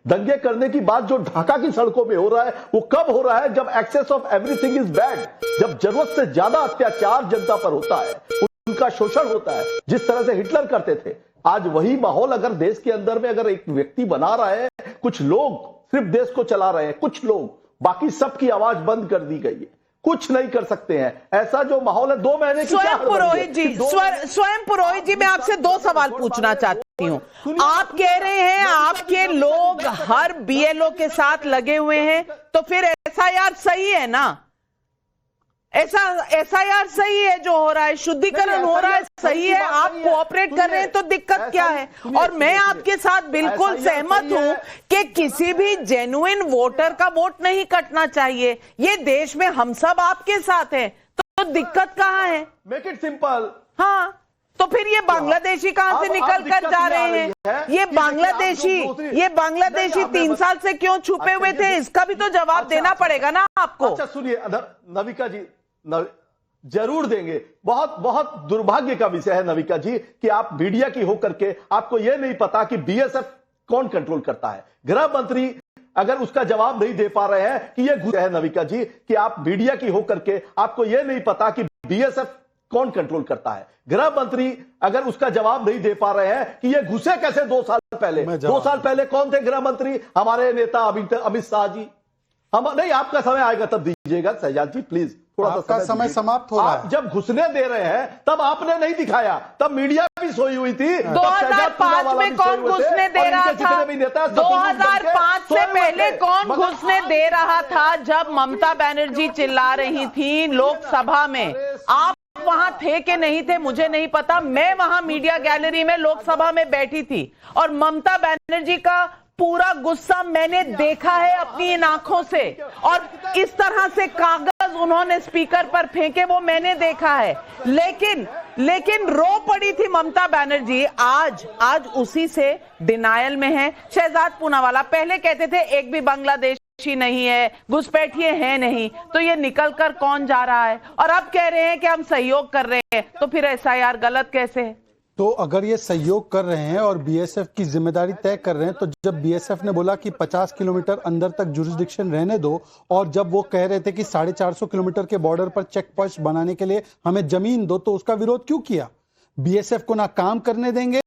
दंगे करने की बात जो ढाका की सड़कों में हो रहा है वो कब हो रहा है? जब excess of everything is bad, जब जरूरत से ज्यादा अत्याचार जनता पर होता है, उनका शोषण होता है, जिस तरह से हिटलर करते थे। आज वही माहौल अगर देश के अंदर में अगर एक व्यक्ति बना रहा है, कुछ लोग सिर्फ देश को चला रहे हैं, कुछ लोग, बाकी सबकी आवाज बंद कर दी गई है, कुछ नहीं कर सकते हैं, ऐसा जो माहौल है 2 महीने की। स्वयं पुरोहित जी मैं आपसे 2 सवाल पूछना चाहती हूँ। आप कह रहे हैं आपके लोग हर बीएलओ के साथ लगे हुए हैं, तो फिर एसआईआर सही है ना? एसआईआर सही है जो हो रहा है, शुद्धिकरण हो रहा है, सही है, आप कोऑपरेट कर रहे हैं, तो दिक्कत क्या है? और मैं आपके साथ बिल्कुल सहमत हूं कि किसी भी जेन्युइन वोटर का वोट नहीं कटना चाहिए। ये देश में हम सब आपके साथ हैं, तो दिक्कत कहां है? Make it simple. हाँ, तो फिर ये बांग्लादेशी कहां से निकल कर जा रहे हैं? ये बांग्लादेशी 3 साल से क्यों छुपे हुए थे? इसका भी तो जवाब देना पड़ेगा ना आपको। अच्छा सुनिए नविका जी, जरूर देंगे। बहुत बहुत दुर्भाग्य का विषय है नविका जी कि आप मीडिया की होकर के आपको यह नहीं पता कि बीएसएफ कौन कंट्रोल करता है। गृह मंत्री अगर उसका जवाब नहीं दे पा रहे हैं कि यह है नविका जी कि आप मीडिया की होकर के आपको यह नहीं पता कि बीएसएफ कौन कंट्रोल करता है। गृह मंत्री अगर उसका जवाब नहीं दे पा रहे हैं कि ये घुसे कैसे 2 साल पहले। 2 साल पहले कौन थे गृह मंत्री? हमारे नेता अमित शाह जी। हम नहीं, आपका समय आएगा तब दीजिएगा शहजाद जी, प्लीज थोड़ा सा समय समाप्त हो रहा है। जब घुसने दे रहे हैं तब आपने नहीं दिखाया, तब मीडिया भी सोई हुई थी। 2005 में कौन घुसने दे रहा था? 2005 से पहले कौन घुसने दे रहा था? जब ममता बनर्जी चिल्ला रही थी लोकसभा में, आप वहां थे कि नहीं थे मुझे नहीं पता। मैं वहां मीडिया गैलरी में लोकसभा में बैठी थी और ममता बनर्जी का पूरा गुस्सा मैंने देखा है अपनी इन आंखों से, और इस तरह से कागज उन्होंने स्पीकर पर फेंके वो मैंने देखा है। लेकिन रो पड़ी थी ममता बनर्जी। आज उसी से डिनायल में है। शहजाद पूनावाला पहले कहते थे एक भी बांग्लादेशी नहीं है, घुसपैठिए हैं नहीं, तो ये निकल कर कौन जा रहा है? और अब कह रहे हैं कि हम सहयोग कर रहे हैं, तो फिर एसआईआर गलत कैसे है? तो अगर ये सहयोग कर रहे हैं और बीएसएफ की जिम्मेदारी तय कर रहे हैं, तो जब बीएसएफ ने बोला कि 50 किलोमीटर अंदर तक जुरिस्डिक्शन रहने दो, और जब वो कह रहे थे कि 450 किलोमीटर के बॉर्डर पर चेक पोस्ट बनाने के लिए हमें जमीन दो, तो उसका विरोध क्यों किया? बीएसएफ को ना काम करने देंगे,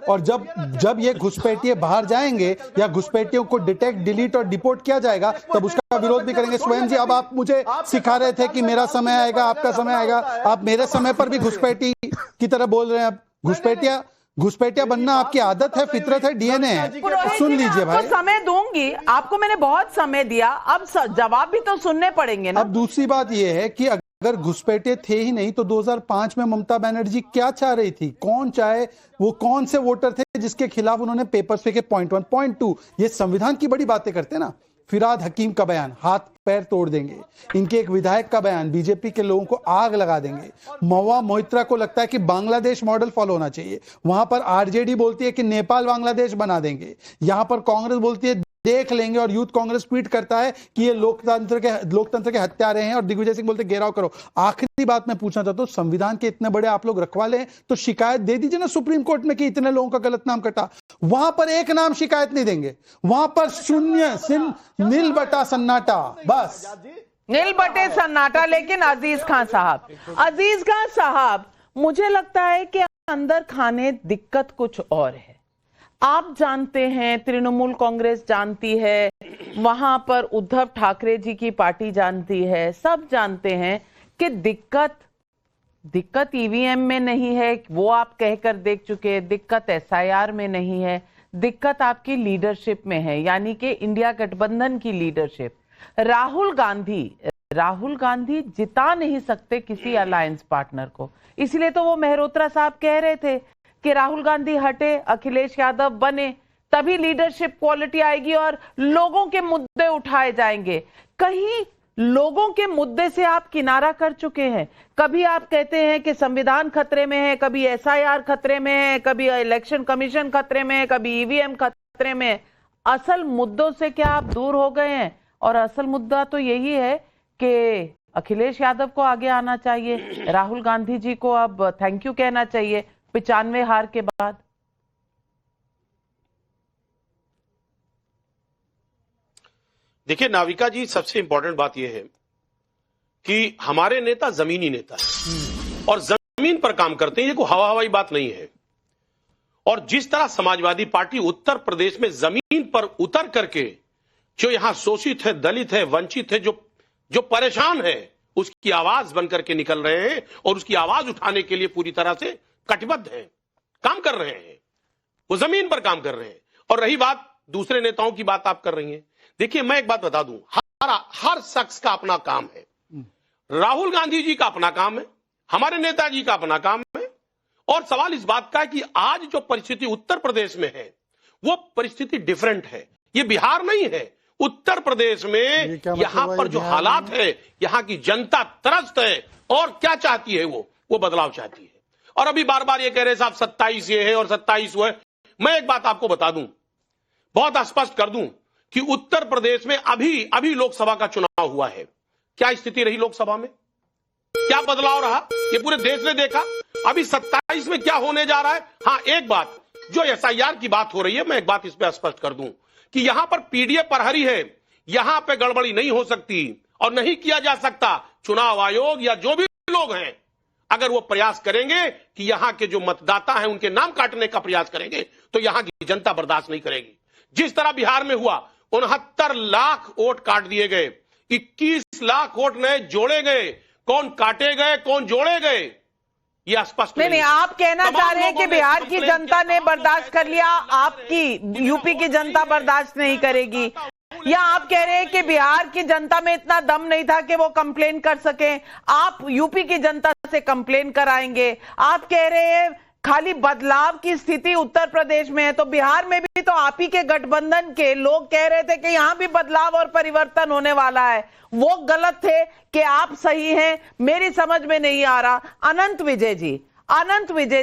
और जब ये घुसपैठिए बाहर जाएंगे या घुसपैठियोयों को डिटेक्ट, डिलीट और डिपोर्ट किया जाएगा, तब उसका विरोध भी करेंगे। स्वयं जी, अब आप मुझे सिखा रहे थे कि मेरा समय आएगा, आपका समय आएगा, आप मेरे समय पर भी घुसपैठी की तरह बोल रहे हैं। अब घुसपैठिया बनना आपकी आदत है, फितरत है, डीएनए है। सुन लीजिए भाई, समय दूंगी आपको, मैंने बहुत समय दिया, अब जवाब भी तो सुनने पड़ेंगे ना। अब दूसरी बात यह है कि अगर घुसपैठे थे ही नहीं तो 2005 में ममता बनर्जी क्या चाह रही थी? कौन चाहे, वो कौन से वोटर थे जिसके खिलाफ उन्होंने पेपर्स फेंके? पॉइंट 1, पॉइंट 2, ये संविधान की बड़ी बातें करते ना। फिराद हकीम का बयान, हाथ पैर तोड़ देंगे। इनके एक विधायक का बयान, बीजेपी के लोगों को आग लगा देंगे। महुआ मोइत्रा को लगता है कि बांग्लादेश मॉडल फॉलो होना चाहिए। वहां पर आरजेडी बोलती है कि नेपाल बांग्लादेश बना देंगे। यहां पर कांग्रेस बोलती है देख लेंगे, और यूथ कांग्रेस ट्वीट करता है कि ये लोकतंत्र के हत्यारे हैं, और दिग्विजय सिंह बोलते घेराव करो। आखिरी बात मैं पूछना चाहता हूं, संविधान के इतने बड़े आप लोग रखवाले हैं, तो शिकायत दे दीजिए ना सुप्रीम कोर्ट में कि इतने लोगों का गलत नाम कटा। वहां पर एक नाम शिकायत नहीं देंगे, वहां पर शून्य, नील बटा सन्नाटा, बस नील बटे सन्नाटा। लेकिन अजीज खान साहब, मुझे लगता है कि अंदर खाने दिक्कत कुछ और है। आप जानते हैं, तृणमूल कांग्रेस जानती है, वहां पर उद्धव ठाकरे जी की पार्टी जानती है, सब जानते हैं कि दिक्कत ईवीएम में नहीं है, वो आप कहकर देख चुके हैं। दिक्कत एसआईआर में नहीं है, दिक्कत आपकी लीडरशिप में है, यानी कि इंडिया गठबंधन की लीडरशिप। राहुल गांधी जिता नहीं सकते किसी अलायंस पार्टनर को, इसलिए तो वो मेहरोत्रा साहब कह रहे थे कि राहुल गांधी हटे, अखिलेश यादव बने, तभी लीडरशिप क्वालिटी आएगी और लोगों के मुद्दे उठाए जाएंगे। कहीं लोगों के मुद्दे से आप किनारा कर चुके हैं। कभी आप कहते हैं कि संविधान खतरे में है, कभी एसआईआर खतरे में है, कभी इलेक्शन कमीशन खतरे में है, कभी ईवीएम खतरे में है। असल मुद्दों से क्या आप दूर हो गए हैं? और असल मुद्दा तो यही है कि अखिलेश यादव को आगे आना चाहिए, राहुल गांधी जी को अब थैंक यू कहना चाहिए 95 हार के बाद। देखिए नाविका जी, सबसे इंपॉर्टेंट बात यह है कि हमारे नेता जमीनी नेता है और जमीन पर काम करते हैं। ये कोई हवा हवाई बात नहीं है। और जिस तरह समाजवादी पार्टी उत्तर प्रदेश में जमीन पर उतर करके जो यहां शोषित है, दलित है, वंचित है, जो परेशान है, उसकी आवाज बनकर के निकल रहे हैं और उसकी आवाज उठाने के लिए पूरी तरह से कटिबद्ध हैं, काम कर रहे हैं, वो जमीन पर काम कर रहे हैं। और रही बात दूसरे नेताओं की बात आप कर रही हैं, देखिए मैं एक बात बता दूं, हर शख्स का अपना काम है। राहुल गांधी जी का अपना काम है, हमारे नेताजी का अपना काम है। और सवाल इस बात का है कि आज जो परिस्थिति उत्तर प्रदेश में है वो परिस्थिति डिफरेंट है। ये बिहार नहीं है, उत्तर प्रदेश में यहां पर जो हालात है, यहां की जनता त्रस्त है और क्या चाहती है, वो बदलाव चाहती है। और अभी बार बार ये कह रहे साहब 27 ये है और 27 वो है। मैं एक बात आपको बता दूं, बहुत स्पष्ट कर दूं कि उत्तर प्रदेश में अभी लोकसभा का चुनाव हुआ है। क्या स्थिति रही लोकसभा में, क्या बदलाव रहा, ये पूरे देश ने देखा। अभी 27 में क्या होने जा रहा है। हाँ, एक बात जो SIR की बात हो रही है, मैं एक बात इस पे स्पष्ट कर दूं कि यहां पर पीडीए प्रहरी है, यहां पे गड़बड़ी नहीं हो सकती और नहीं किया जा सकता। चुनाव आयोग या जो भी लोग हैं, अगर वो प्रयास करेंगे कि यहां के जो मतदाता हैं उनके नाम काटने का प्रयास करेंगे तो यहां की जनता बर्दाश्त नहीं करेगी। जिस तरह बिहार में हुआ, 69 लाख वोट काट दिए गए, 21 लाख वोट नए जोड़े गए। कौन काटे गए, कौन जोड़े गए, ये स्पष्ट नहीं। आप कहना चाह रहे हैं कि बिहार की जनता ने बर्दाश्त कर लिया, आपकी यूपी की जनता बर्दाश्त नहीं करेगी, या आप कह रहे हैं कि बिहार की जनता में इतना दम नहीं था कि वो कंप्लेन कर सके, आप यूपी की जनता से कंप्लेन कराएंगे। आप कह रहे हैं खाली बदलाव की स्थिति उत्तर प्रदेश में है, तो बिहार में भी तो आप ही के गठबंधन के लोग कह रहे थे कि यहां भी बदलाव और परिवर्तन होने वाला है। वो गलत थे कि आप सही हैं, मेरी समझ में नहीं आ रहा। अनंत विजय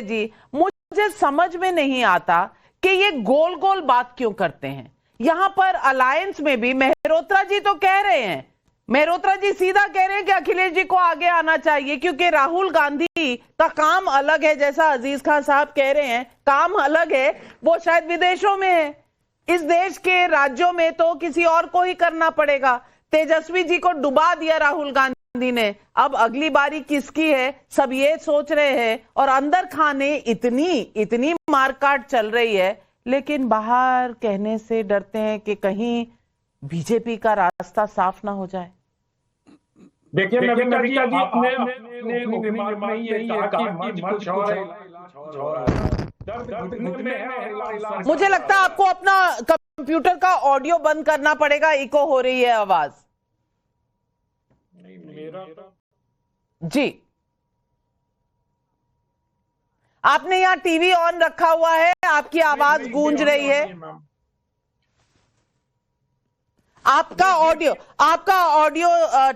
जी, मुझे समझ में नहीं आता कि ये गोल गोल बात क्यों करते हैं। यहां पर अलायंस में भी मेहरोत्रा जी तो कह रहे हैं, मेहरोत्रा जी सीधा कह रहे हैं कि अखिलेश जी को आगे आना चाहिए, क्योंकि राहुल गांधी का काम अलग है। जैसा अजीज खान साहब कह रहे हैं, काम अलग है, वो शायद विदेशों में है, इस देश के राज्यों में तो किसी और को ही करना पड़ेगा। तेजस्वी जी को डुबा दिया राहुल गांधी ने, अब अगली बारी किसकी है, सब ये सोच रहे हैं। और अंदर खाने इतनी मारकाट चल रही है, लेकिन बाहर कहने से डरते हैं कि कहीं बीजेपी का रास्ता साफ ना हो जाए। देखिए नविका जी, आपने अपने रिमार्क में यही कहा कि कुछ और है। मुझे लगता है आपको अपना कंप्यूटर का ऑडियो बंद करना पड़ेगा, इको हो रही है आवाज। मेरा जी, आपने यहाँ टीवी ऑन रखा हुआ है, आपकी आवाज गूंज रही है। आपका ऑडियो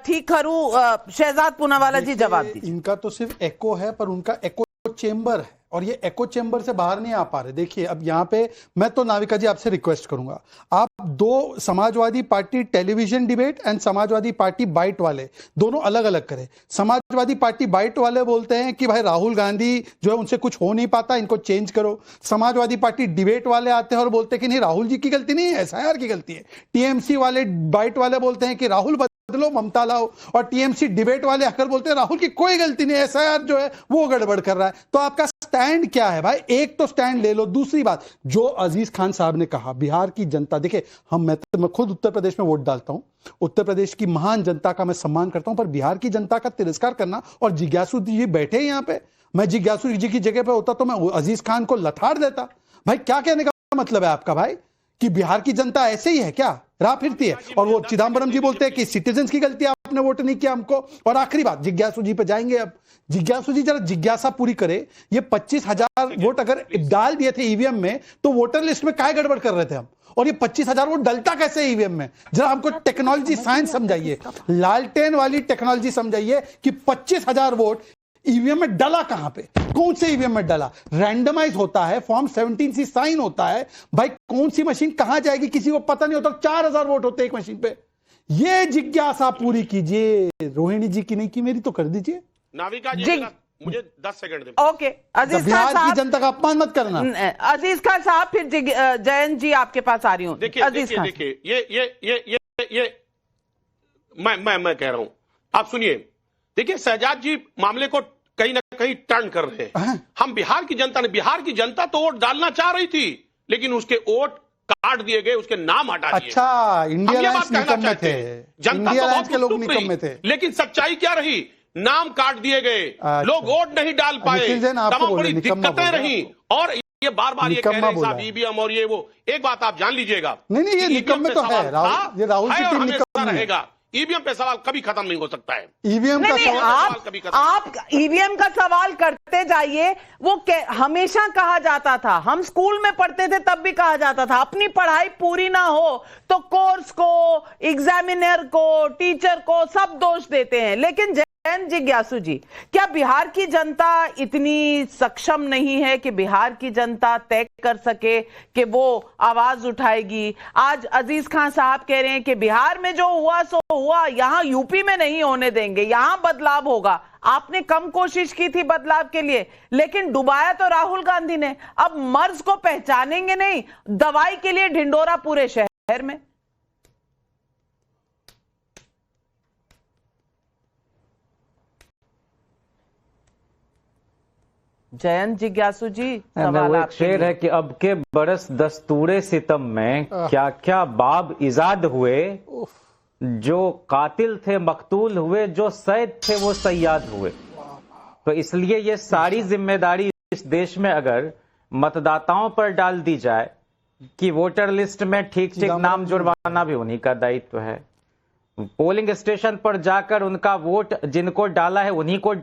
ठीक करूं। शहजाद पूनावाला जी जवाब दीजिए। इनका तो सिर्फ एको है, पर उनका एको चेंबर है और ये एको चेंबर से बाहर नहीं आ पा रहे। देखिए अब यहाँ पे मैं तो नाविका जी आपसे रिक्वेस्ट करूंगा, आप दो Samajwadi Party television debate and Samajwadi Party byte वाले दोनों अलग अलग करें। समाजवादी पार्टी बाइट वाले बोलते हैं कि भाई राहुल गांधी जो है उनसे कुछ हो नहीं पाता, इनको चेंज करो। समाजवादी पार्टी डिबेट वाले आते हैं और बोलते हैं कि नहीं, राहुल जी की गलती नहीं है, SIR की गलती है। टीएमसी वाले बाइट वाले बोलते हैं कि राहुल बदलो, ममता लाओ। और टीएमसी डिबेट वाले आकर बोलते हैं राहुल की कोई गलती नहीं, SIR जो है वो गड़बड़ कर रहा है। तो आपका स्टैंड क्या है भाई? एक तो स्टैंड ले लो। दूसरी बात, जो अजीज खान साहब ने कहा, बिहार की जनता, देखिए मैं खुद उत्तर प्रदेश में वोट डालता हूं, उत्तर प्रदेश की महान जनता का मैं सम्मान करता हूं, पर बिहार की जनता का तिरस्कार करना। और जिज्ञासु जी बैठे यहां पे, मैं जिज्ञासु जी की जगह पे होता तो मैं अजीज खान को लथाड़ देता। भाई क्या कहने का मतलब है आपका भाई, कि बिहार की जनता ऐसे ही है क्या, राह फिरती है? और वो चिदम्बरम जी बोलते हैं कि सिटीजन्स की गलती है, आपने वोट नहीं किया हमको। और आखिरी बात, जिज्ञासु जी पे जाएंगे। अब जिज्ञासु जी जरा जिज्ञासा पूरी करे, ये 25,000 वोट अगर डाल दिए थे ईवीएम में तो वोटर लिस्ट में काय गड़बड़ कर रहे थे हम, और ये 25,000 वोट डलता कैसे ईवीएम में? जरा हमको टेक्नोलॉजी साइंस समझाइए, लालटेन वाली टेक्नोलॉजी समझाइए कि 25,000 वोट ईवीएम में डला कहां पे, कौन से ईवीएम में डला? रैंडमाइज होता है, फॉर्म 17C साइन होता है, भाई कौन सी मशीन कहां जाएगी किसी को पता नहीं होता। 4,000 वोट होते एक मशीन पे। ये जिज्ञासा पूरी कीजिए। रोहिणी जी की नहीं की, मेरी तो कर दीजिए। नाविका जी मुझे 10 सेकंड दे। ओके, अजीज खान बिहार की साहब, जनता का अपमान मत करना। अजीज खान साहब, फिर जयंत जी आपके पास आ रही हूँ। देखिए मैं कह रहा हूं, आप सुनिए। देखिए शहजाद जी मामले को कहीं ना कहीं टर्न कर रहे हैं। हम बिहार की जनता तो वोट डालना चाह रही थी, लेकिन उसके वोट काट दिए गए, उसके नाम हटा दिए। अच्छा, इंडिया हम ये अलायंस बात कहना निकम्मे चाहते थे, हैं। जनता इंडिया तो अलायंस बहुत के लोग उत्सुक निकम्मे रही, थे। लेकिन सच्चाई क्या रही? नाम काट दिए गए, अच्छा। लोग वोट नहीं डाल पाए, निखिल जैन आपको तमाम बोले, बड़ी निकम्मा दिक्कतें बोला। रही। और ये बार बार ये कह निकम्मा रहे हैं साहब बोला। ईवीएम और ये वो। एक बात आप जान लीजिएगा, नहीं, ये ईवीएम निकम्मे पे तो है, सवाल था, ये राहुल की है और टीम हमेशा निकम्मी है। रहेगा। ईवीएम पे सवाल कभी खत्म नहीं हो सकता है। ईवीएम का नहीं, सवाल कभी आप ईवीएम का सवाल करते जाइए। वो हमेशा कहा जाता था, हम स्कूल में पढ़ते थे तब भी कहा जाता था, अपनी पढ़ाई पूरी ना हो तो कोर्स को, एग्जामिनर को, टीचर को सब दोष देते हैं। लेकिन जयंत जिज्ञासु जी, क्या बिहार की जनता इतनी सक्षम नहीं है कि बिहार की जनता तय कर सके कि वो आवाज उठाएगी? आज अजीज खान साहब कह रहे हैं कि बिहार में जो हुआ सो हुआ, यहां यूपी में नहीं होने देंगे, यहां बदलाव होगा। आपने कम कोशिश की थी बदलाव के लिए, लेकिन डुबाया तो राहुल गांधी ने। अब मर्ज को पहचानेंगे नहीं, दवाई के लिए ढिंडोरा पूरे शहर में। जयंत जिज्ञासु जी, सवाल वो एक आपके शेर लिए। है कि अब के बरस दस्तूरे सितम में क्या क्या बाब इजाद हुए, जो कातिल थे मकतूल हुए, जो सैद थे वो सयाद हुए। तो इसलिए ये सारी जिम्मेदारी इस देश में अगर मतदाताओं पर डाल दी जाए कि वोटर लिस्ट में ठीक ठीक नाम जुड़वाना भी उन्हीं का दायित्व है। पोलिंग स्टेशन पर जाकर उनका वोट जिनको डाला है उन्हीं को